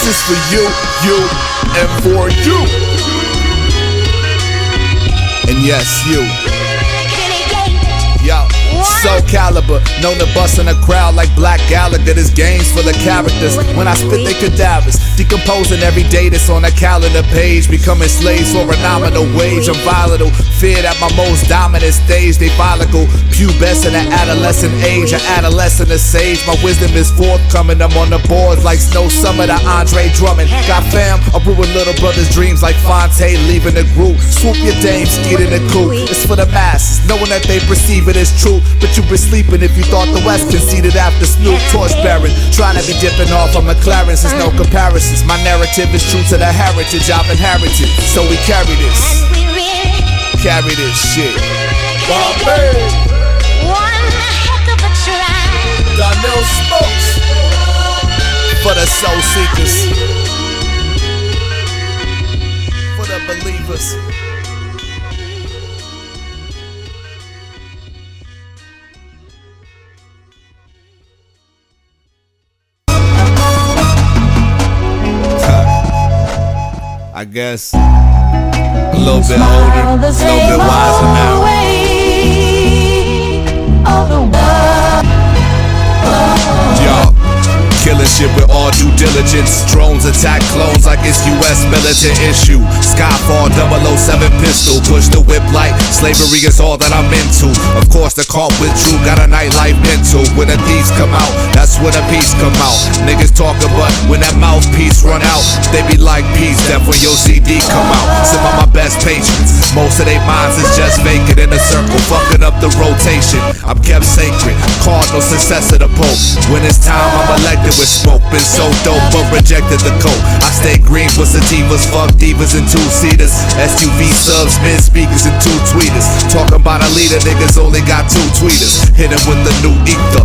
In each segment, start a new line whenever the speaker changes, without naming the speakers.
is for you, and for you. And yes, you. Yo, Soul Caliber, known to bust in a crowd like Black Gallagher. This game's full of characters. When I spit they cadavers, decomposing every day that's on a calendar page. Becoming slaves for a nominal wage. I'm volatile, feared at my most dominant stage. They follicle, pubescent at adolescent age. An adolescent a sage, my wisdom is forthcoming. I'm on the boards like Snow Summer to Andre Drummond. Got fam, I ruin little brother's dreams like Fonte leaving the group. Swoop your dame, skeet in the coop. It's for the masses, knowing that they perceive it as true. But you've been sleeping if you thought the West conceded after Snoop torch bearing. Trying to be dipping off of McLaren's, there's no comparisons. My narrative is true to the heritage I've inherited. So we carry this. Carry this shit. Bombay.
One heck of a try.
Donnell Smokes. For the soul seekers. For the believers. I guess a little bit older, a little bit wiser now. Yo, killing shit with all due diligence. Drones attack clones like it's US militant issue. Skyfall 007 pistol. Push the whip like slavery is all that I'm into. Of course the cult withdrew, got a nightlife mental. When the thieves come out, that's when the peace come out. Niggas talking but when that mouthpiece run out, they be like peace death when your CD come out. Some of my best patrons, most of their minds is just vacant in a circle, fucking up the rotation. I'm kept sacred, cardinal successor the Pope. When it's time I'm elected with smoke. Been so dope but rejected the coat. I stay green for sativas, fuck divas and two-seaters. SUV subs, mid speakers and two tweeters. Talking about a leader, niggas only got two tweeters. Hit him with the new ether.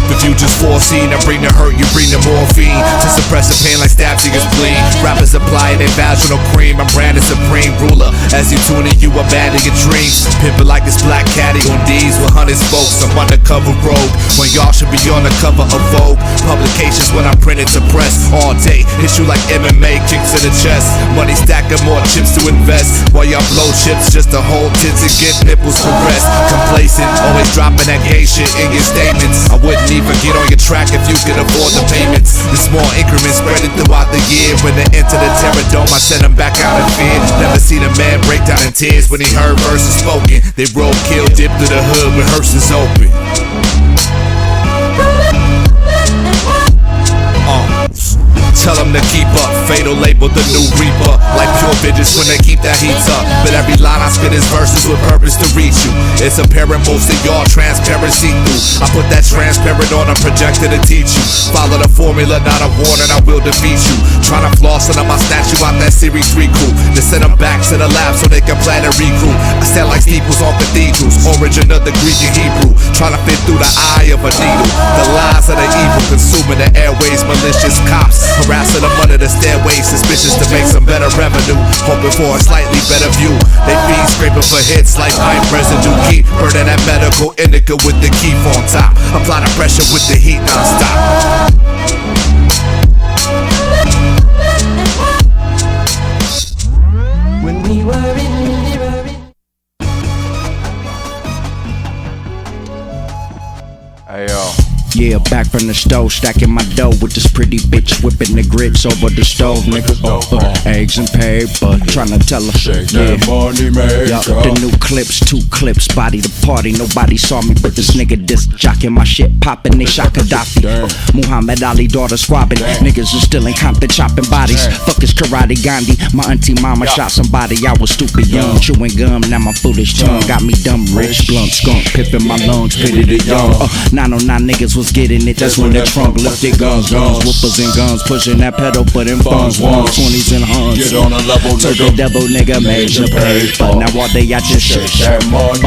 The future's foreseen, I bring the hurt, you bring the morphine. To suppress the pain like stab seekers bleed. Rappers applying their vaginal cream, I'm branded supreme ruler. As you tune in, you abandon your dreams. Pimpin' like it's Black Caddy on D's with 100 spokes, I'm undercover rogue. When y'all should be on the cover of Vogue. Publications when I'm printed to press. All day, hit you like MMA, kicks in the chest. Money stacking more chips to invest. While y'all blow chips just to hold tits and get nipples caressed. Complacent, always dropping that gay shit in your statements. I wouldn't even get on your track if you could afford the payments. The small increments spread it throughout the year. When they enter the terror dome, I send them back out in fear. Never seen a man break down in tears when he heard verses spoken. They roll, kill, dip through the hood with hearses open. Tell them to keep up, fatal label the new reaper. Like pure bitches when they keep that heat up. But every line I spit is verses with purpose to reach you. It's apparent most of y'all transparent see-through. I put that transparent on a projector to teach you. Follow the formula, not a warning, I will defeat you. Tryna floss on my statue out that Series 3 crew. To send them back to the lab so they can plan a recruit. I stand like steeples on cathedrals, origin of the Greek and Hebrew. Tryna fit through the eye of a needle. The lies of the evil consuming the airways, malicious cops. Harassing them under the stairway, suspicious to make some better revenue. Hoping for a slightly better view. They feed scraping for hits like pipe residue. Keep burning that medical indica with the keef on top. Apply the pressure with the heat non-stop.
When we were in
Hey yo.
Yeah, back from the stove, stacking my dough with this pretty bitch, whipping the grits over the stove, nigga. Eggs and paper, trying to tell her. Yeah, the new clips, 2 clips, body the party. Nobody saw me, but this nigga disc jocking my shit, popping. They shot Gaddafi. Muhammad Ali, daughter squabbing. Niggas are still in Compton, chopping bodies. Fuck is Karate Gandhi. My auntie mama shot somebody. I was stupid young, chewing gum. Now my foolish tongue got me dumb rich. Blunt skunk, pippin' my lungs, pity the young. 909 niggas was was getting it, that's when the trunk lifted guns, whoopers and guns, pushing that pedal for them funds, 20s and hunts.
Get on a level,
Took
nigga.
the devil nigga, major paper. Now all they out just
Shake that money,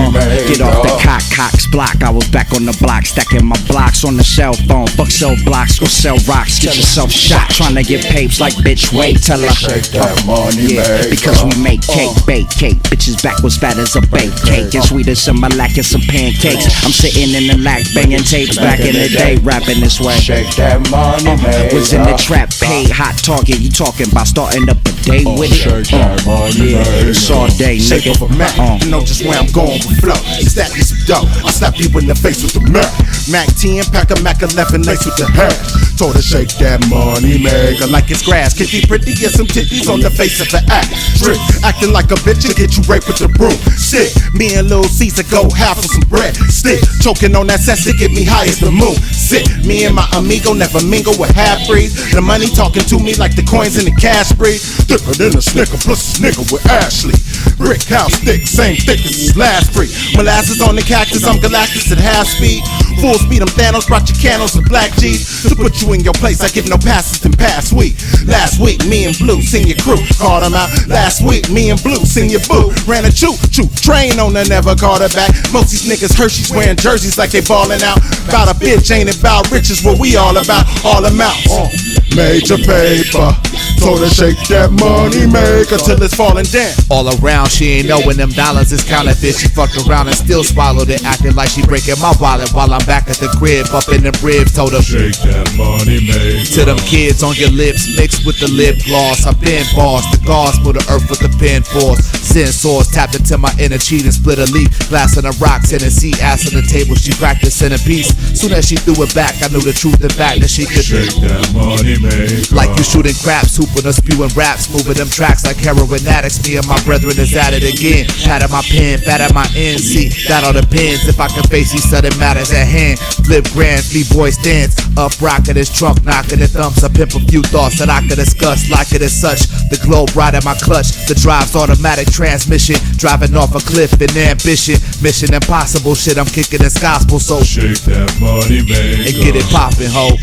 get off the cox block. I was back on the block, stacking my blocks on the cell phone. Fuck sell blocks, go sell rocks, get yourself shot. Trying to get papes like bitch, wait, tell her.
Shake that money,
Yeah, because we make cake, bake cake. Bitches back was fat as a baked cake. And sweet as some malac and some pancakes. I'm sitting in the lack, banging tapes back in the day, rapping this way.
Shake that money, maker.
Was in the trap, paid hot target. You talking about starting up a day with it?
Shake that money,
Yeah,
maker.
it's all day,
Shape
nigga.
of a Mac, you know just where I'm going with flow. Stack me some dough, I slap you in the face with the Mac. Mac 10, pack a Mac 11, lace with the hash. Told her shake that money maker like it's grass. Kitty pretty, get some titties on the face of the act. Trick, acting like a bitch and get you raped with the broom. Shit, me and Lil Caesar go half for some bread. Stick, choking on that sassy, get me high as the moon. Sit, me and my amigo never mingle with half-breeds. The money talking to me like the coins in the cash breed. Thicker than a snicker, plus a snicker with Ashley. Brick house thick, same thick as his last free. Molasses on the cactus, I'm Galactus at half speed. Full speed, I'm Thanos, brought your candles and black G's to put you in your place. I give no passes in past week. Last week, me and Blue sing your crew, called them out. Last week, me and Blue sing your boo. Ran a choo train on her, never called her back. Most these niggas Hershey's wearing jerseys like they ballin' out. About a bitch, ain't about riches, what we all about, all amounts. Major paper, told her shake that money maker till it's falling down.
All around, she ain't knowing them dollars is counterfeit. She fucked around and still swallowed it, acting like she breaking my wallet while I'm back at the crib, up in the ribs. Told her
Shake that money, maker.
to them kids on your lips, mixed with the lip gloss. I've been boss, the gospel, the earth with the pen force. Sensors tapped into my inner cheat and split a leaf. Glass on the rocks and a sea ass on the table. She cracked the centerpiece. Soon as she threw it back, I knew the truth and fact that she could
Shake that money, maker.
like you shooting craps, hooping or spewing raps, moving them tracks like heroin addicts. Me and my brethren is at it again. Pat at my pen, fat at my NC. That all depends if I can face these sudden matters at hand. Flip grands, B-boy stands, up rocking his trunk, knocking the thumbs. I pimp a few thoughts that I could discuss, like it as such. The globe right at my clutch, the drive's automatic transmission, driving off a cliff in ambition. Mission impossible shit, I'm kicking this gospel, so
Shake that money, maker.
and get it poppin', ho.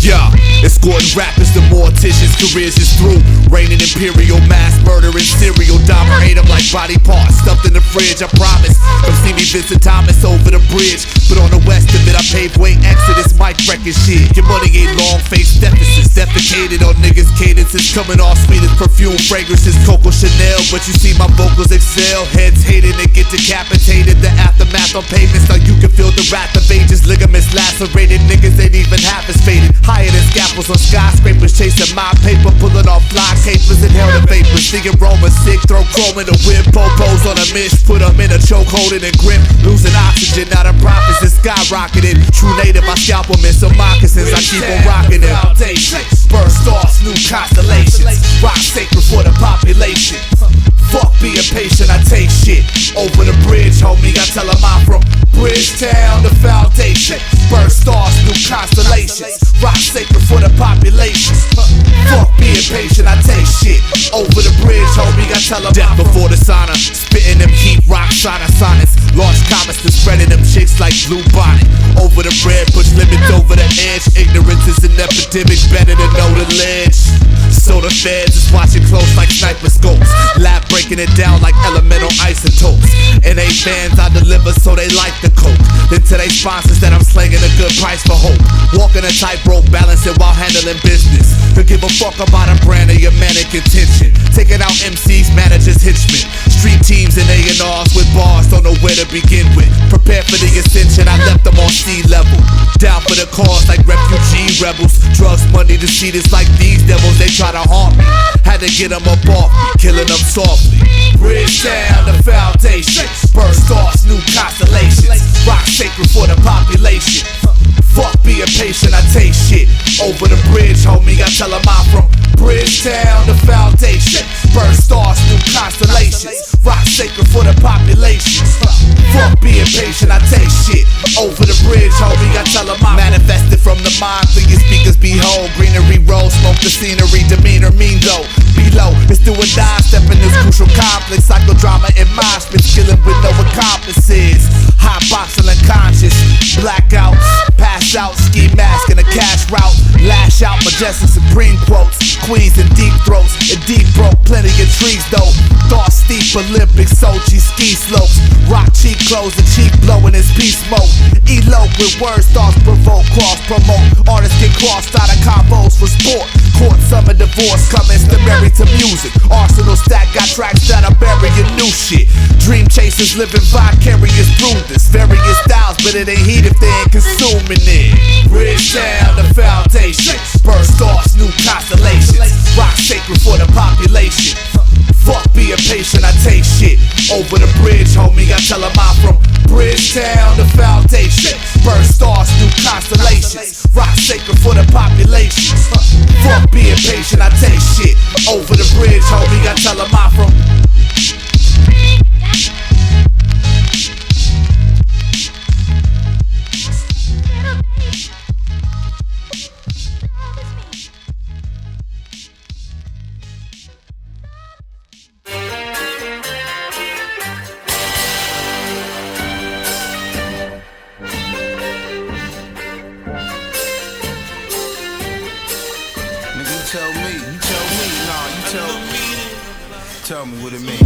Yeah, escorting rappers to morticians, careers is through. Reigning imperial, mass murdering serial. Dominate them like body parts stuffed in the fridge, I promise. Come see me visit Thomas over the bridge. But on the west of it, I pave way exodus, mic wrecking shit. Your money ain't long face deficits. Defecated on niggas' cadences, coming off sweet as perfume fragrances, Coco Chanel. But you see my vocals excel. Heads hated and get decapitated. The aftermath on pavements, now you can feel the wrath of ages. Ligaments lacerated, niggas ain't even half as faded. Higher than scalpels on skyscrapers, chasing my paper, pulling off fly capers, inhaling vapors. Thinking Roma sick, throw chrome in the whip. Popos on a mish, put them in a choke, holding and grip. Losing oxygen, now the profits is skyrocketing. True native, I scalp them in some moccasins, I keep on rocking them. Burst off, new constellations. Rock sacred for the population. Fuck being patient, I take shit. Over the bridge, homie, I tell them I'm from Bridgetown, the foundation. Burst stars, new constellations. Rock sacred for the population. Fuck being patient, I take shit. Over the bridge, homie, I tell them death before the sauna. Spitting them heat rock sonnets. Launch comets to spreading them chicks like blue bonnet. Over the bread, push limits over the edge. Ignorance is an epidemic, better to know the ledge. So the feds is watching close like sniper scopes. Lab breaking it down like elemental isotopes. And they fans I deliver so they like the coke. Then to they sponsors that I'm slinging a good price for hope. Walking a tightrope, balancing while handling business. Could give a fuck about a brand or your manic intention. Taking out MCs, managers, henchmen. Street teams and A&Rs with bars, don't know where to begin with. Prepare for the ascension, I left them on sea level. Down for the cause like refugee rebels. Drugs, money, to see this like these devils, they try to harm me. Had to get them up off me, killing them softly. Bridgetown, the foundation. Burst off, new constellations. Rock sacred for the population. Fuck being patient, I take shit. Over the bridge, homie, I tell them I'm from Bridgetown, the foundation. Birth stars, new constellations. Rock sacred for the population. Fuck being patient, I take shit over the bridge, homie. I tell them I manifested from the mind. Through your speakers, behold. Greenery roll, smoke the scenery. Demeanor mean though. Below, it's do or die. Step in this crucial complex. Psychodrama in mosh pits. Killing with no accomplices. Hot boxing unconscious. Blackouts. Pass out. Ski mask and a cash route. Lash out. Majestic supreme quotes. Queens and deep throats. And deep broke. Plenty of trees though. Thought steep Olympic. Sochi ski slopes. Rock cheek clothes. The cheek blowing his peace smoke. Elope with words. Thoughts provoke. Cross promote. Artists get crossed out of combos for sport. Court summer divorce. Comments to married to music. Arsenal stack. Got tracks that are burying new shit. Dream chasers living vicarious through this. Various styles, but it ain't heat if they ain't consuming it. Bridgetown, the foundation. Birth stars, new constellations. Rock sacred for the population. Fuck being patient, I take shit over the bridge, homie. I tell them I'm from Bridgetown, the foundation. Birth stars, new constellations. Rock sacred for the population. Fuck being patient, I take shit over the bridge, homie. I tell them I'm from.
Tell me what it means.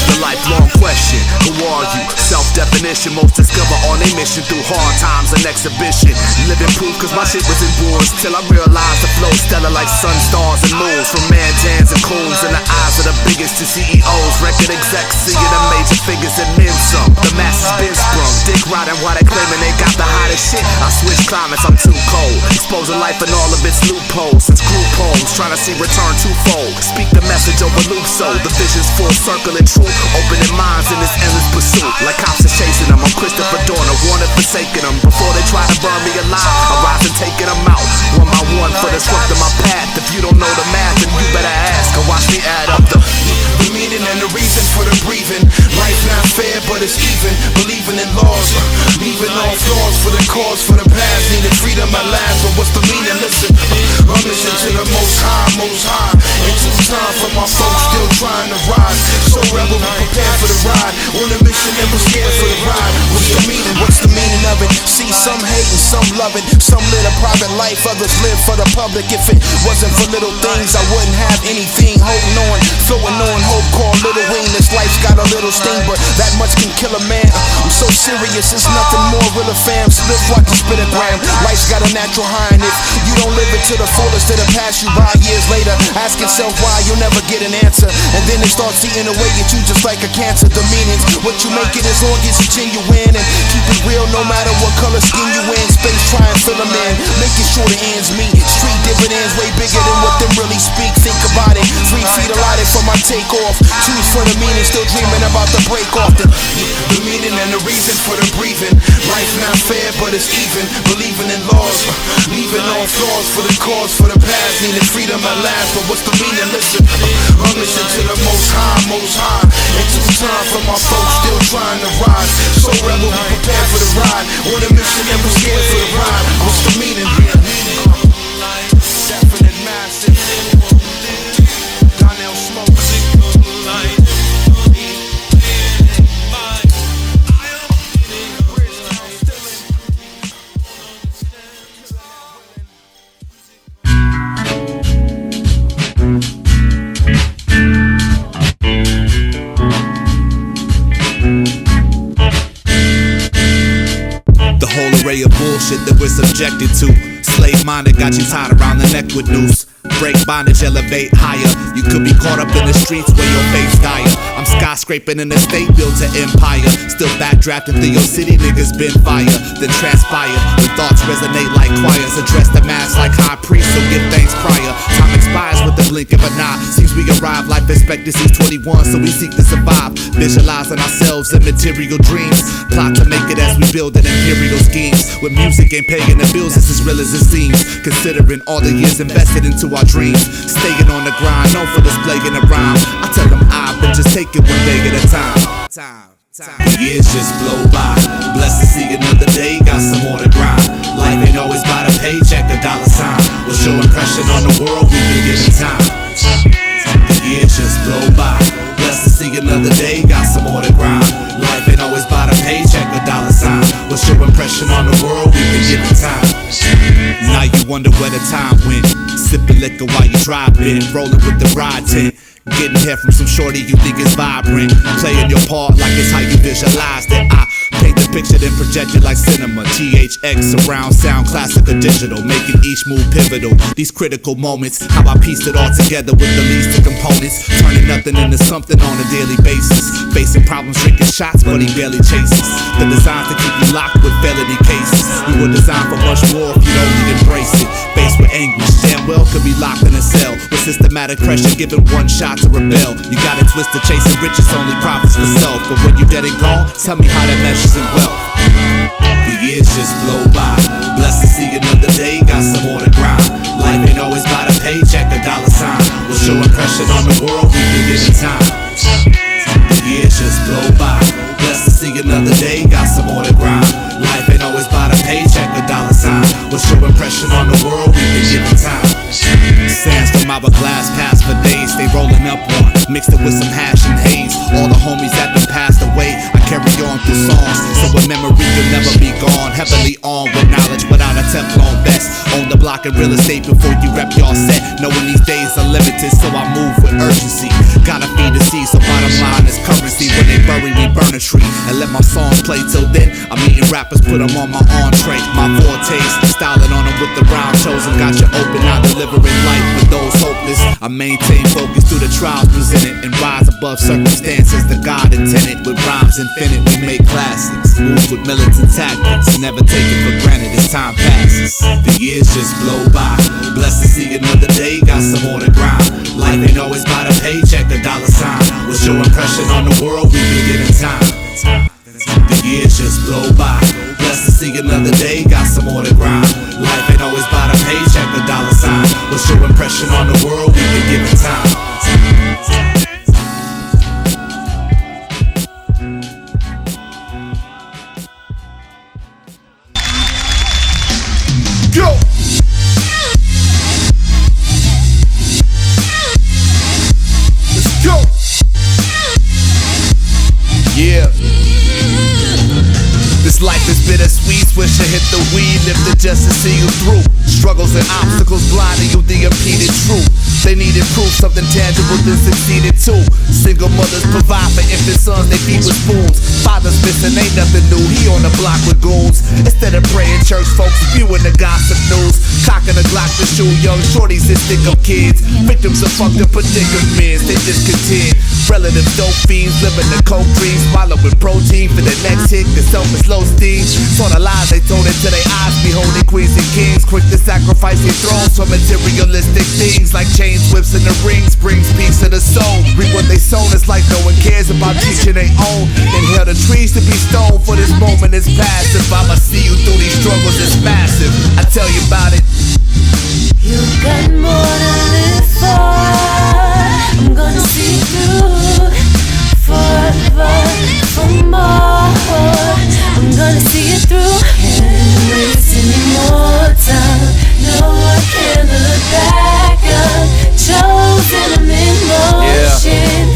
The lifelong question, who are you? Self-definition, most discover on a mission through hard times and exhibition. Living proof cause my shit was in wars till I realized the flow stellar like sun, stars, and moons. From mantans and coons in the eyes of the biggest to CEOs, record execs, seeing the major figures and men some. The masses been sprung, dick riding while they claiming they got the hottest shit. I switch climates, I'm too cold, exposing life and all of its loopholes. Since group homes, trying to see return twofold. Speak the message over loop so the vision's full circle and truth, opening minds in this endless pursuit. Like cops are chasing them, I'm Christopher Dorner, wanted forsaking them. Before they try to burn me alive, I rise and taking them out, one by one for the swift of my path. If you don't know the math, then you better ask, or watch me add up the
meaning and the reason for the breathing. Life not fair, but it's even. Believing in laws, leaving all flaws for the cause, for the past. Needed freedom at last, but what's the meaning? Listen, I'm listening to the most high, most high. It's just time for my folks still trying to rise. So rebel, we prepared for the ride. On a mission and we're scared for the ride. What's the meaning? What's the meaning of it? See, some hate and some love it. Some live a private life, others live for the public. If it wasn't for little things, I wouldn't have anything. Holding on, flowing on, hope called little wing. This life's got a little sting, but that much can kill a man. I'm so serious, it's nothing more real of fam. Split watch the spitagram. Life's got a natural high, and if you don't live it to the fullest, it'll pass you by years later. Ask yourself why, you'll never get an answer. And then it starts eating away at you just like a cancer. The meanings, what you make it as long as it's genuine. And keep it real no matter what color skin you in. Space, try and fill them in. Making sure the ends meet. Street dividends way bigger than what them really speak. Think about it, 3 feet allotted for my takeoff. Choose for the meaning, still dreaming about the break off. The meaning and the reason for the breathing. Life not fair, but it's even. Believing in laws, leaving all flaws for the cause, for the past. Needing freedom at last, but what's the meaning? Listen, I'm listening to the most high, most high. It's just time for my folks still trying to rise. So rebel, we prepared for the ride. On a mission and we're scared for the ride. What's the meaning? Definite massive. Donnell Smoke.
The whole array of bullshit that we're subjected to. Slave minded got you tied around the neck with noose. break bondage, elevate higher. You could be caught up in the streets where your fate's dire. I'm skyscraping in the state built to empire. Still backdrafting through your city, niggas been fire. Then transpire, when thoughts resonate like choirs. Address the mass like high priests, so give thanks prior. Time expires with the blink of an eye. Seems we arrive, life expectancy's 21, so we seek to survive. Visualizing ourselves in material dreams. Plot to make it as we build an imperial schemes. With music ain't paying the bills, it's as real as it seems. Considering all the years invested into our dreams. Staying on the grind, known for displaying a rhyme. I tell them I've been just taking one day at a time. The years just blow by. Blessed to see another day, got some more to grind. Life ain't always by the paycheck, a dollar sign. What's your impression on the world we've been given time? The years just blow by. Blessed to see another day, got some more to grind. Life ain't always by the paycheck, a dollar sign. What's your impression on the world we've been given time? Now you wonder where the time went. Sipping liquor while you driving, rolling with the ride tent. Getting hair from some shorty you think is vibrant. Playing your part like it's how you visualized it. I paint the picture then project it like cinema. THX, surround sound, classic or digital. Making each move pivotal. These critical moments, how I pieced it all together with the least of components. Turning nothing into something on a daily basis. Facing problems, drinking shots, but he barely chases. The design to keep you locked with felony cases. We were designed for much more if you'd only embrace it. Faced with anguish, damn well could be locked in a cell. With systematic pressure, given one shot to rebel. You got it twisted, chasing riches, only profits for self. But when you dead and gone, tell me how that measures in wealth. The years just blow by. Blessed to see another day, got some more to grind. Life ain't always by the paycheck, a dollar sign. What's your impression on the world we've been given time? The years just blow by. Blessed to see another day, got some more to grind. Life ain't always by the paycheck, a dollar sign. What's your impression on the world we've been given time? Sands from hourglass past for days, they rolling up one. Mixed it with some hash and haze. All the homies that been passed away, I carry on through songs. So a memory will never be gone. Heavily armed with knowledge without a Teflon vest. On the block in real estate before you rep your set. Knowing these days are limited, so I move with urgency. Gotta feed the seed, so bottom line is currency. When they bury me, burn a tree and let my songs play. Till then, I'm eating rappers, put them on my entree. My fortes, styling on them with the rhyme chosen. Got you open, now delivering life for those hopeless. I maintain focus through the trials presented and rise above circumstances. The God intended with rhymes infinite, we make classics. Move with militant tactics, never take it for granted as time passes. The years just blow by. Blessed to see another day, got some more to grind. Life ain't always by the paycheck, a dollar sign. What's your impression on the world we've been given time? The years just blow by. Blessed to see another day, got some more to grind. Life ain't always by the paycheck, a dollar sign. What's your impression on the world we've been given time?
Go! Let's go!
Yeah. This life is bittersweet, wish I hit the weed, lived it just to see you through. Struggles and obstacles blinding you, the impeded truth. They needed proof, something tangible, then succeeded too. Single mothers provide for infant sons, they feed with spoons. Fathers missing, ain't nothing new, he on the block with goons. Instead of praying church, folks spewing the gossip news. Cocking a Glock to shoot young shorties that stick up kids. Victims of fucked up predicaments, they just contend. Relatives dope fiends, living the coke dreams. Swallowing protein for the next hit, the selfish low steam. Saw the lies they told into their eyes, beholding queens and kings. Quick to sacrifice their thrones for materialistic things. Like chains, whips, and the rings, brings peace to the soul. Reap what they sown, it's like no one cares about teaching they own. Inhale the trees to be stoned, for this moment is passive. I'ma see you through these struggles, it's massive. I tell you about it.
You got more to live for. I'm gonna see through forever for more. I'm gonna see it through. Can't waste any more time. No, I can't look back. I'm chosen, I'm in motion.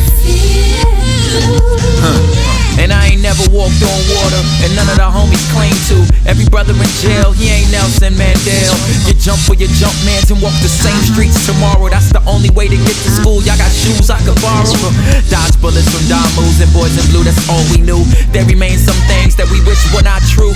And I ain't never walked on water, and none of the homies claim to. Every brother in jail, he ain't Nelson Mandela. You jump for your jump mans and walk the same streets tomorrow. That's the only way to get to school. Y'all got shoes I could borrow. Dodge bullets from Damus and Boys in Blue, that's all we knew. There remain some things that we wish were not true.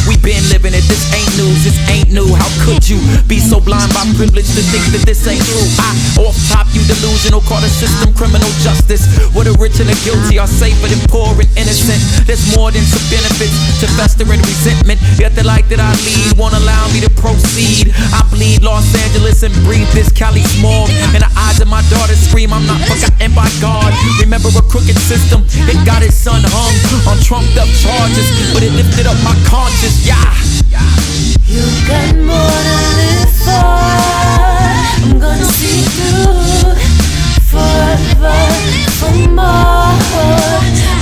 We been living it, this ain't news, this ain't new. How could you be so so blind by privilege to think that this ain't true. Off top, you delusional, call the system criminal justice. Where the rich and the guilty are safer than poor and innocent. There's more than some benefits to fester in resentment. Yet the life that I lead won't allow me to proceed. I bleed Los Angeles and breathe this Cali smog. In the eyes of my daughter scream, I'm not forgotten by God. Remember a crooked system, it got his son hung on trumped up charges, but it lifted up my conscience, yeah.
You got more to live for. I'm gonna see through forever for more.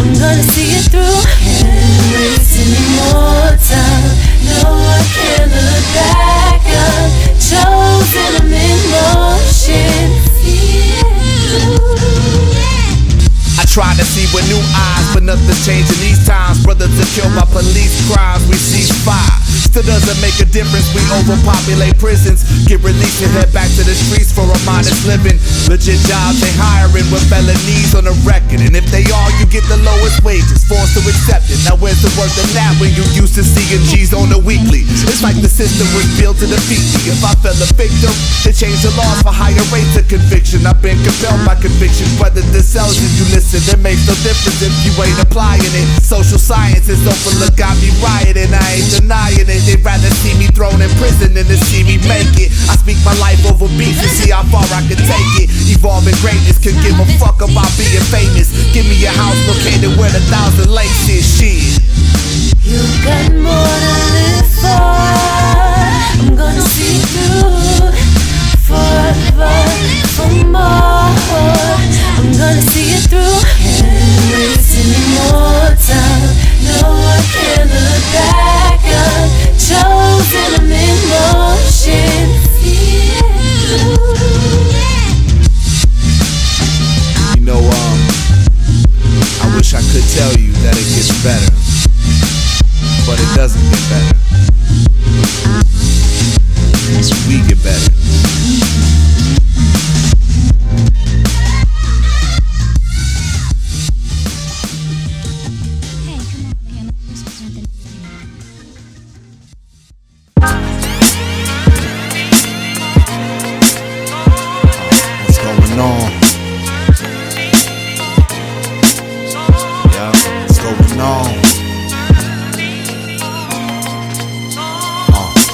I'm gonna see it through. Can't waste any more time. No, I can't look back. I'm chosen, I'm in motion. See it through.
I try to see with new eyes, but nothing's changing these times. Brothers are killed by police crimes, we cease fire. Still doesn't make a difference, we overpopulate prisons. Get released and head back to the streets for a modest living. Legit jobs they hiring with felonies on the record. And if they are, you get the lowest wages, forced to accept it. Now where's the worth of that when you used to seeing G's on the weekly? It's like the system was built to defeat me. If I fell a victim, they changed the laws for higher rates of conviction. I've been compelled by conviction, whether this sells if you listen. It makes no difference if you ain't applying it. Social science is overlooked, got me rioting, I ain't denying it. They'd rather see me thrown in prison than to see me make it. I speak my life over beats to see how far I can take it. Evolving greatness, can give a fuck about being famous. Give me a house located where the 1,000 lakes is, shit.
You got more to live for. I'm gonna see through forever for more. I'm gonna see it through. Can't waste any more time. No, I can't look back. I'm chosen, I'm in motion. See it through.
You know, I wish I could tell you that it gets better, but it doesn't get better. We get better.
What's going on? Yeah, what's going on?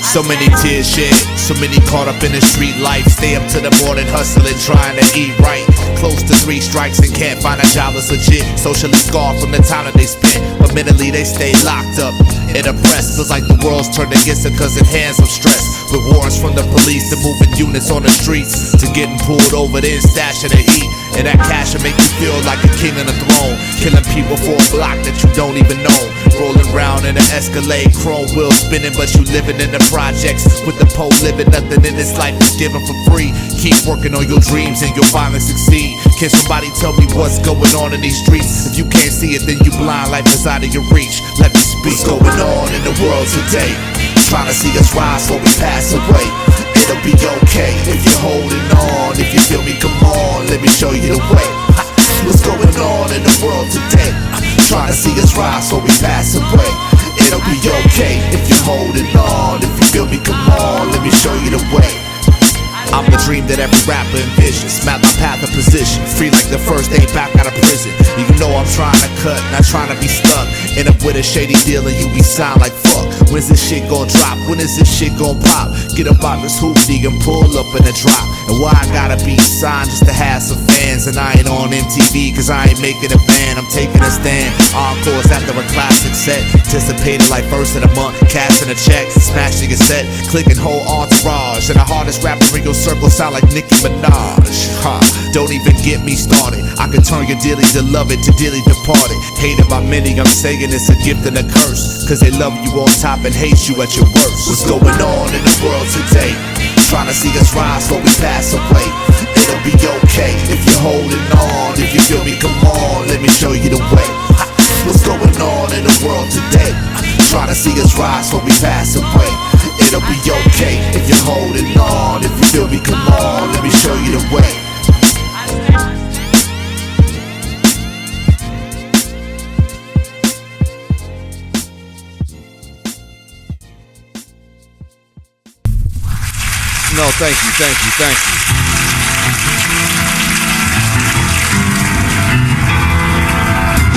So many tears shed, so many caught up in the street life. Stay up to the morning hustling, trying to eat right. Close to 3 strikes and can't find a job that's legit. Socially scarred from the time that they spent, but mentally they stay locked up and oppressed. Feels like the world's turned against them cause it hands of stress. With warrants from the police to moving units on the streets, to getting pulled over then stashing the heat. And that cash will make you feel like a king on a throne, killing people for a block that you don't even know. Rolling round in an Escalade, chrome wheels spinning, but you living in the projects with the pole living. Nothing in this life is given for free. Keep working on your dreams and you'll finally succeed. Can somebody tell me what's going on in these streets? If you can't see it, then you blind. Life is out of your reach. Let me speak. What's going on in the world today? Trying to see us rise before we pass away. It'll be okay if you're holding on. If you feel me, come on, let me show you the way. What's going on in the world today? Trying to see us rise before we pass away. It'll be okay if you're holding on. If you feel me, come on, let me show you the way. I'm the dream that every rapper envisions. Map my path of position, free like the first day back out of prison. Even though I'm trying to cut, not trying to be stuck. End up with a shady deal and you be signed like fuck. When's this shit gon' drop? When is this shit gon' pop? Get up out this hoopty and pull up in a drop. And why I gotta be signed just to have some fans? And I ain't on MTV cause I ain't making a band. I'm taking a stand. Encores after a classic set. Anticipated like first of the month. Cashing a check, smashing a set. Clicking whole entourage. And the hardest rapper in your circle sound like Nicki Minaj. Don't even get me started. I can turn your dearly to love it to dearly departed. Hated by many, I'm saying it's a gift and a curse. Cause they love you on top and hate you at your worst. What's going on in the world today? Trying to see us rise before we pass away. It'll be okay if you're holding on. If you feel me, come on, let me show you the way. What's going on in the world today? Trying to see us rise before we pass away. It'll be okay if you're holding on. If you feel me, come on, let me show you the way. No, thank you.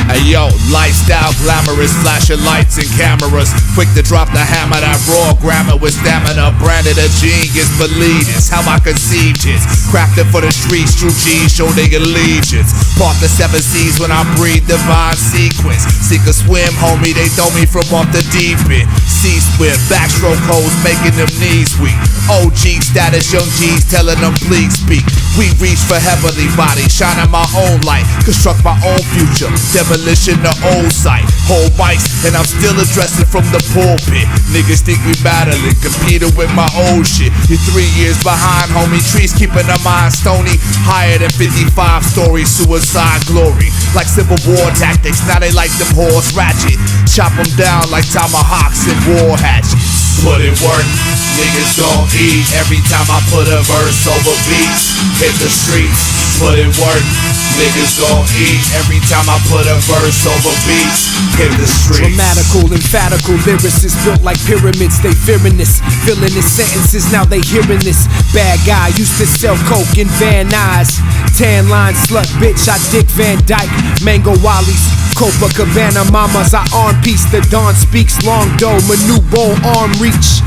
Hey yo, lifestyle glamorous, flashing lights and cameras. Quick to drop the hammer, that raw grammar with stamina. Branded a genius, believe this, how I conceived it. Crafted for the streets, true G's show they allegiance. Part the 7 seas when I breathe divine sequence. Seek a swim, homie, they throw me from off the deep end. C-swift, backstroke hoes making them knees weak. OG status, young G's telling them please speak. We reach for heavenly bodies, shining my own light. Construct my own future, demolition the old site. Whole mics, and I'm still addressing from the pulpit. Niggas think we battling, competing with my old shit. You're 3 years behind, homie. Trees keeping their mind stony. Higher than 55 stories, suicide glory. Like Civil War tactics, now they like them horse ratchet. Chop them down like tomahawks and war hatchets. Put in work, niggas gon' eat every time I put a verse over beats. Hit the streets, put in work, niggas gon' eat every time I put a verse over beats. Hit the streets.
Dramatical, emphatical lyricists built like pyramids. They fearing this, filling his sentences. Now they hearing this. Bad guy used to sell coke in Van Nuys. Tan line slut bitch, I Dick Van Dyke. Mango Wallies, Copacabana mamas. I arm piece. The dawn speaks long dough. My new bowl arm reach.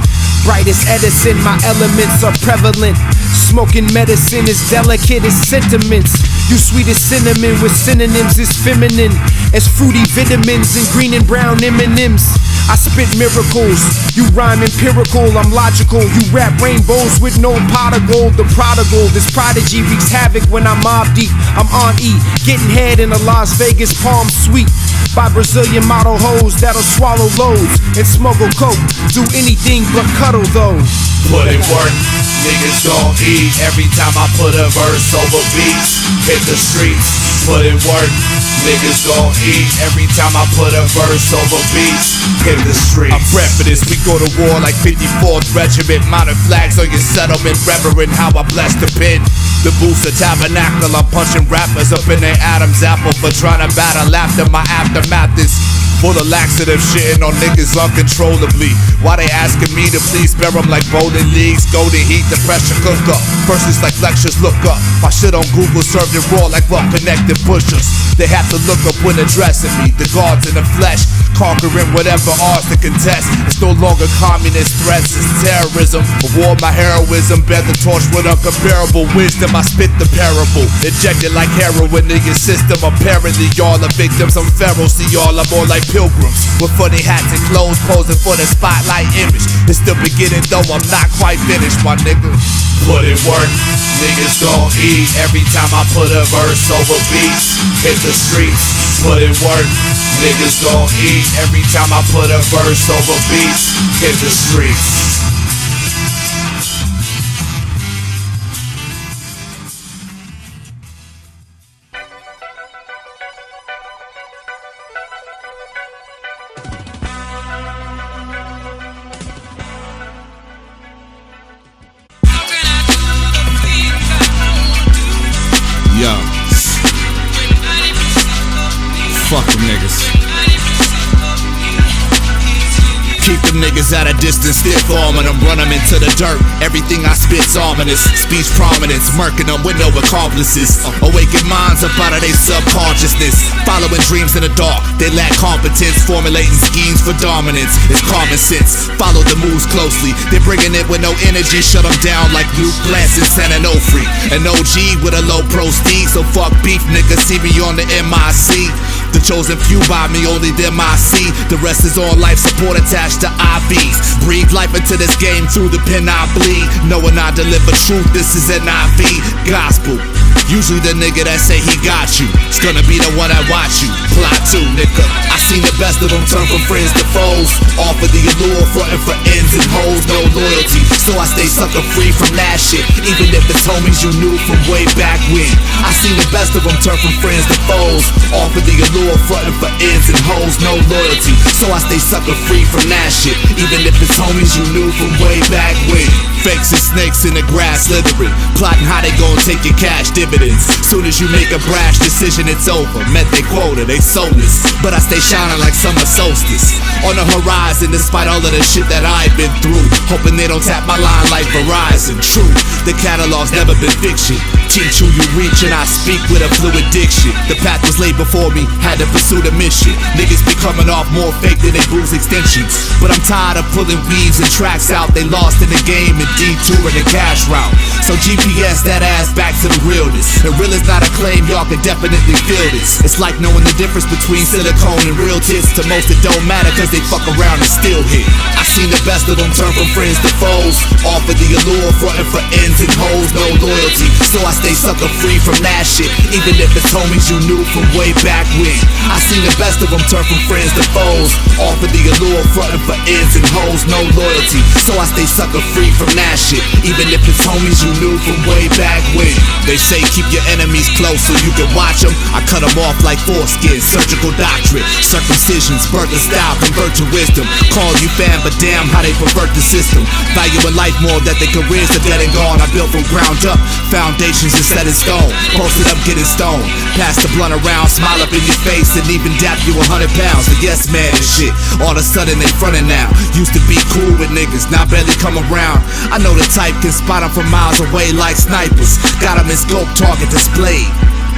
Brightest Edison, my elements are prevalent. Smoking medicine is delicate as sentiments. You sweet as cinnamon with synonyms is feminine as fruity vitamins and green and brown M&Ms. I spit miracles, you rhyme empirical, I'm logical. You rap rainbows with no pot of gold. The prodigal, this prodigy wreaks havoc when I'm mob deep. I'm on E, getting head in a Las Vegas Palm Suite by Brazilian model hoes that'll swallow loads and smuggle coke. Do anything but cuddle though.
Put in work, niggas gon' eat every time I put a verse over beats. Hit the streets, put in work, niggas gon' eat every time I put a verse over beats. Hit the streets. I'm bred for this, we go to war like 54th Regiment. Mounted flags on your settlement, revering how I bless the pen. The booster tabernacle, I'm punching rappers up in their Adam's apple for trying to battle after my aftermath is full of laxative, shitting on niggas uncontrollably. Why they asking me to please spare them like bowling leagues? Golden heat, the pressure cook up. Verses like lectures, look up. My shit on Google served it raw like well-connected pushers. They have to look up when addressing me. The gods in the flesh, conquering whatever odds to contest. It's no longer communist threats, it's terrorism. A war, my heroism, bear the torch with uncomparable wisdom. I spit the parable, injected like heroin in your system. Apparently y'all are victims, I'm feral. See y'all, I'm more like pilgrims with funny hats and clothes, posing for the spotlight image. It's the beginning though, I'm not quite finished, my nigga. Put in work, niggas gon' eat every time I put a verse over beats. Hit the streets, put in work, niggas gon' eat every time I put a verse over beats. Hit the streets. Yo, fuck them niggas. Keep them niggas at a distance, stiff arming them, run them into the dirt. Everything I spit's ominous, speech prominence, murking them with no accomplices. Awaken minds up out of their subconsciousness, following dreams in the dark. They lack competence, formulating schemes for dominance. It's common sense, follow the moves closely. They're bringing it with no energy, shut them down like Luke Lance and San Onofre. An OG with a low prestige, so fuck beef, niggas see me on the MIC. The chosen few by me, only them I see. The rest is on life support attached to IVs. Breathe life into this game through the pen I bleed. Knowing I deliver truth, this is NIV gospel. Usually the nigga that say he got you, it's gonna be the one that watch you. Plot 2, nigga. I seen the best of them turn from friends to foes. Offer the allure, frontin' for ends and hoes, no loyalty. So I stay sucker free from that shit, even if it's homies you knew from way back when. I seen the best of them turn from friends to foes. Offer the allure, frontin' for ends and hoes, no loyalty. So I stay sucker free from that shit, even if it's homies you knew from way back when. Fakes and snakes in the grass slithering, plotting how they gon' take your cash dividends. Soon as you make a brash decision, it's over. Met their quota, they soulless, but I stay shining like summer solstice. On the horizon, despite all of the shit that I've been through, hoping they don't tap my line like Verizon. True, the catalog's never been fiction. Teach who you reach and I speak with a fluid diction. The path was laid before me, had to pursue the mission. Niggas be coming off more fake than they bruise extensions, but I'm tired of pulling weaves and tracks out. They lost in the game and detouring the cash route. So GPS that ass back to the realness. And real is not a claim, y'all can definitely feel this. It's like knowing the difference between silicone and real tits. To most it don't matter cause they fuck around and still hit. I seen the best of them turn from friends to foes, offer the allure, frontin' for ends and hoes, no loyalty. So I stay sucker free from that shit, even if it's homies you knew from way back when. I seen the best of them turn from friends to foes, offer the allure, frontin' for ends and hoes, no loyalty. So I stay sucker free from that shit, even if it's homies you knew from way back when. They say keep your enemies close so you can watch them. I cut them off like foreskin, surgical doctorate, circumcisions, birth and style, convert to wisdom. Call you fan, but damn how they pervert the system. Value in life more that their careers are dead and gone. I built from ground up, foundations is set in stone. Posted up, getting stoned, pass the blunt around, smile up in your face and even dap you 100 pounds. The yes man and shit, all of a sudden they frontin' now. Used to be cool with niggas, now barely come around. I know the type can spot them from miles away like snipers. Got them in scope, target displayed.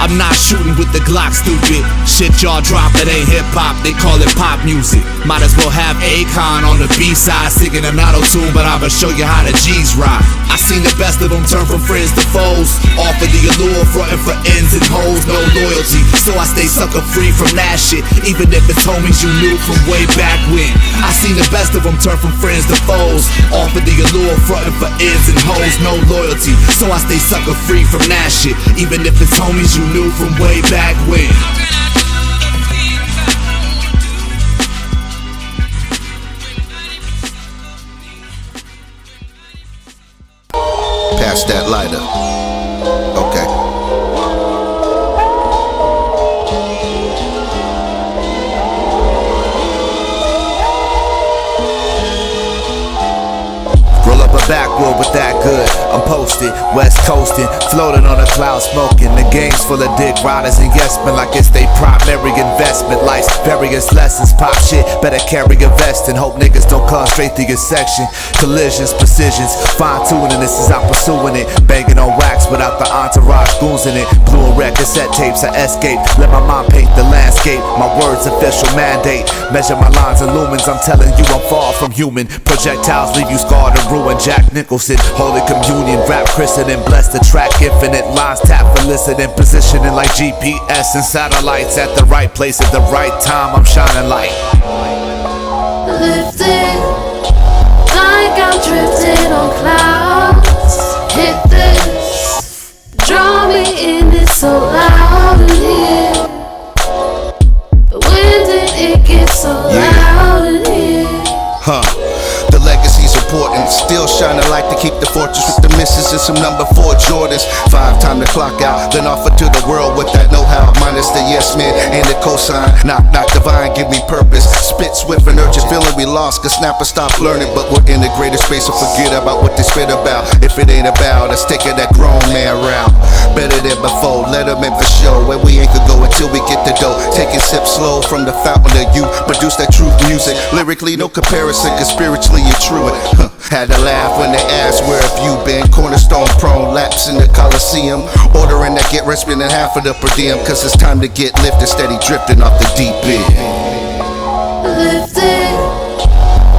I'm not shooting with the Glock, stupid. Shit y'all drop, it ain't hip-hop, they call it pop music. Might as well have Akon on the B-side singing an auto-tune, but I'ma show you how the G's rock. I seen the best of them turn from friends to foes, offer the allure, frontin' for ends and hoes, no loyalty. So I stay sucker free from that shit, even if it's homies you knew from way back when. I seen the best of them turn from friends to foes, offer the allure, frontin' for ends and hoes, no loyalty. So I stay sucker free from that shit, even if it's homies you knew from way back when.
Pass that lighter. Okay. Roll up a backwood with that good. I'm posted, west coasting, floating on a cloud smoking. The game's full of dick riders and yes men like it's they primary investment. Life's various lessons, pop shit, better carry a vest and hope niggas don't come straight through your section. Collisions, precisions, fine tuning this as I'm pursuing it. Banging on racks without the entourage goons in it. Blue and red cassette tapes, I escape. Let my mind paint the landscape. My words official mandate. Measure my lines and lumens. I'm telling you I'm far from human. Projectiles leave you scarred and ruined. Jack Nicholson, Holy Communion, rap christening, bless the track, infinite lines tap for listening, positioning like GPS and satellites at the right place at the right time. I'm shining light.
Lifted, like I'm drifting on clouds. Hit this, draw me in, it's so loud in here. But when did it get so loud in here?
The legacy's important, still shining light to keep the fortress with the misses and some number 4 Jordans. 5 time to clock out, then offer to the world with that know-how. Minus the yes man and the cosign. Knock, knock, divine, give me purpose. Spit swift and urgent, feeling we lost. Cause snapper stop learning, but we're in the greater space, so forget about what they spit about. If it ain't about, let's take it that grown man route. Better than before, let them in for show. Where we ain't could go until we get the dough. Taking sips slow from the fountain of youth. Produce that truth music. Lyrically, no comparison, cause spiritually you're true it. Had to laugh when they asked where have you been. Cornerstone prone, laps in the Coliseum. Ordering that get rest, spending half of the per diem. Cause it's time to get lifted, steady drifting off the deep end.
Lifted,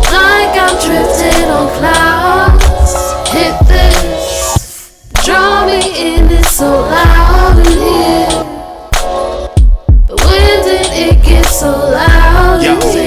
like I'm drifting on clouds. Hit this, draw me in, it's so loud in here. But when did it get so loud in here?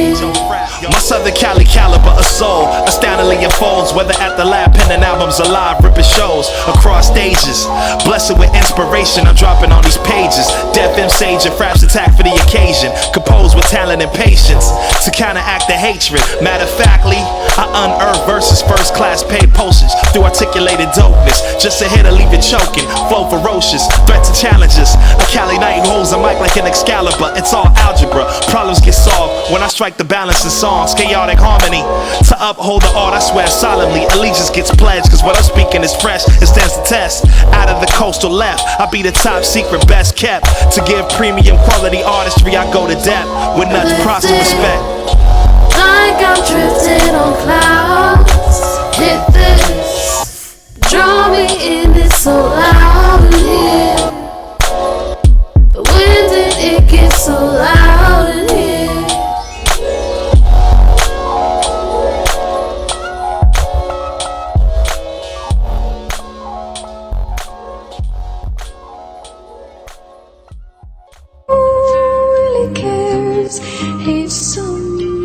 My Southern Cali caliber of soul astoundingly unfolds, whether at the lab, penning albums or live ripping shows across stages. Blessed with inspiration, I'm dropping on these pages. Deaf M sage and fraps attack for the occasion. Composed with talent and patience to counteract the hatred. Matter of factly, I unearth verses, first class paid postage through articulated dopeness. Just a hit to leave it choking, flow ferocious, threat to challenges. A Cali knight who holds a mic like an Excalibur. It's all algebra, problems get solved when I strike the balance in songs. chaotic harmony. To uphold the art, I swear solemnly, allegiance gets pledged, cause what I'm speaking is fresh, it stands the test. Out of the coastal left, I be the top secret, best kept. To give premium quality artistry, I go to depth with nuts, props, and respect.
Like I'm drifting on clouds. Hit this, draw me in, it's so loud in here. But when did it get so loud in here?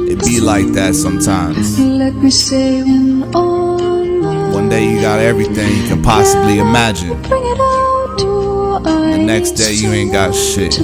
It be like that sometimes.
Let me say
one day you got everything you can possibly imagine. The next day you ain't got shit.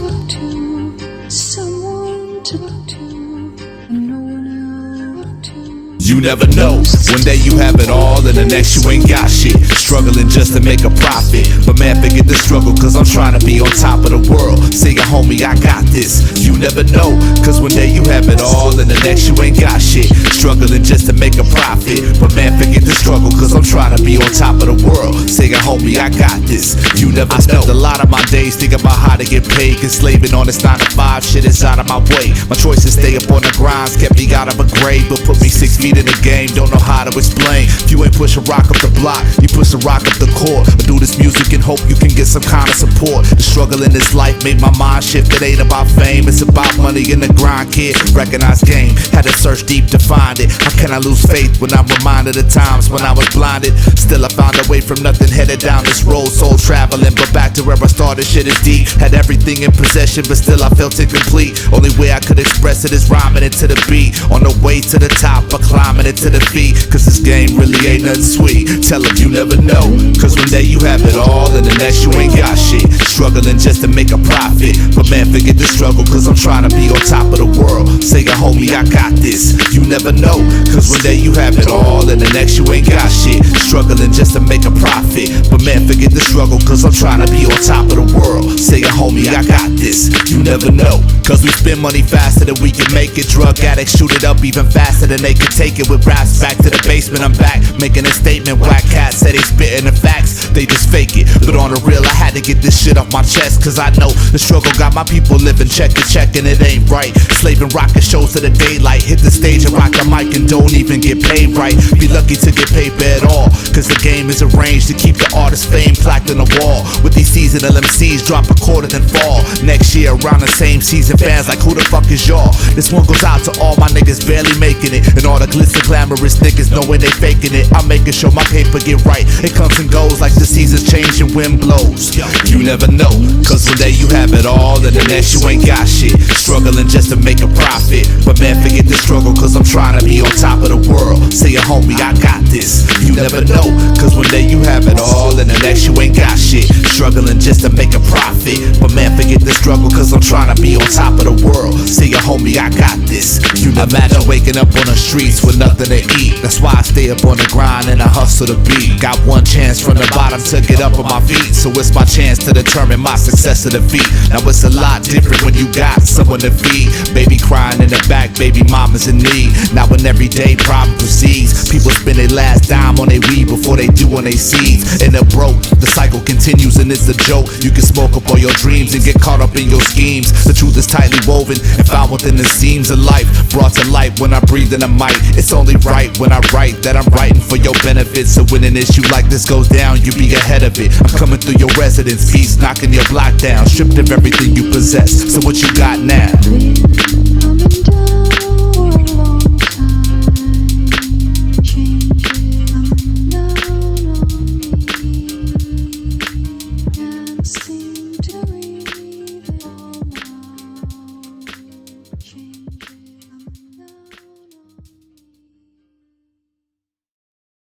You never know. One day you have it all, and the next you ain't got shit. Struggling just to make a profit. But man, forget the struggle, cause I'm trying to be on top of the world. Say it, homie, I got this. You never know. Cause one day you have it all, and the next you ain't got shit. Struggling just to make a profit. But man, forget the struggle, cause I'm trying to be on top of the world. Say it, homie, I got this. You never know. I spent a lot of my days thinking about how to get paid. Cause slaving on this 9 to 5 shit is out of my way. My choices stay up on the grinds, kept me out of a grave, but put me 6 feet in the game, don't know how to explain. If you ain't push a rock up the block, you push a rock up the court. I do this music and hope you can get some kind of support. The struggle in this life made my mind shift. It ain't about fame, it's about money in the grind, kid. Recognize game, had to search deep to find it. How can I lose faith when I'm reminded of times when I was blinded? Still I found a way from nothing, headed down this road, soul traveling, but back to where I started, shit is deep. Had everything in possession, but still I felt incomplete. Only way I could express it is rhyming it to the beat. On the way to the top, but climbing it to the feet. Cause this game really ain't nothing sweet. Tell them you never know. Cause one day you have it all, and the next you ain't got shit. Struggling just to make a profit. But man, forget the struggle, cause I'm trying to be on top of the world. Say it, homie, I got this. You never know. Cause one day you have it all, and the next you ain't got shit. Struggling just to make a profit. But man, forget the struggle, cause I'm trying to be on top of the world. Say it, homie, I got this. You never know. Cause we spend money faster than we can make it. Drug addicts shoot it up even faster than they can take it. With raps back to the basement, I'm back making a statement. Whack cats say they spitting the facts, they just fake it. But on the real, I had to get this shit off my chest. Cause I know the struggle got my people living check to check, and it ain't right. Slaving rockin' shows to the daylight. Hit the stage and rock the mic and don't even get paid right. Be lucky to get paper at all, cause the game is arranged to keep the artist's fame plaqued on the wall. With these seasonal MCs drop a quarter then fall. Next year around the same season, fans like who the fuck is y'all? This one goes out to all my niggas barely making it, and all the glitz and glamorous niggas knowing they faking it. I'm making sure my paper get right. It comes and goes like the seasons change and wind blows. You never know, cause one day you have it all, and the next you ain't got shit. Struggling just to make a profit. But man, forget the struggle, cause I'm trying to be on top of the world. Say it, homie, I got this. You never know, cause one day you have it all, and the next you ain't got shit. Struggling just to make a profit. But man, forget the struggle, cause I'm trying to be on top of the world. Say it, homie, I got this. You never imagine waking up on the streets with nothing to eat. That's why I stay up on the grind and I hustle to beat. Got one chance from the bottom to get up on my feet, so it's my chance to determine my success or defeat. Now it's a lot different when you got someone to feed. Baby crying in the back, baby mama's in need. Now an everyday problem proceeds. People spend their last dime on their weed before they do on their seeds. And they're broke, the cycle continues and it's a joke. You can smoke up all your dreams and get caught up in your schemes. The truth is tightly woven and found within the seams of life. Brought to light when I breathe in the mic. It's only right when I write that I'm writing for your benefit. So when an issue like this goes down, you be ahead of it. I'm coming through your residence piece, knocking your block down, stripped of everything you possess. So what you got now?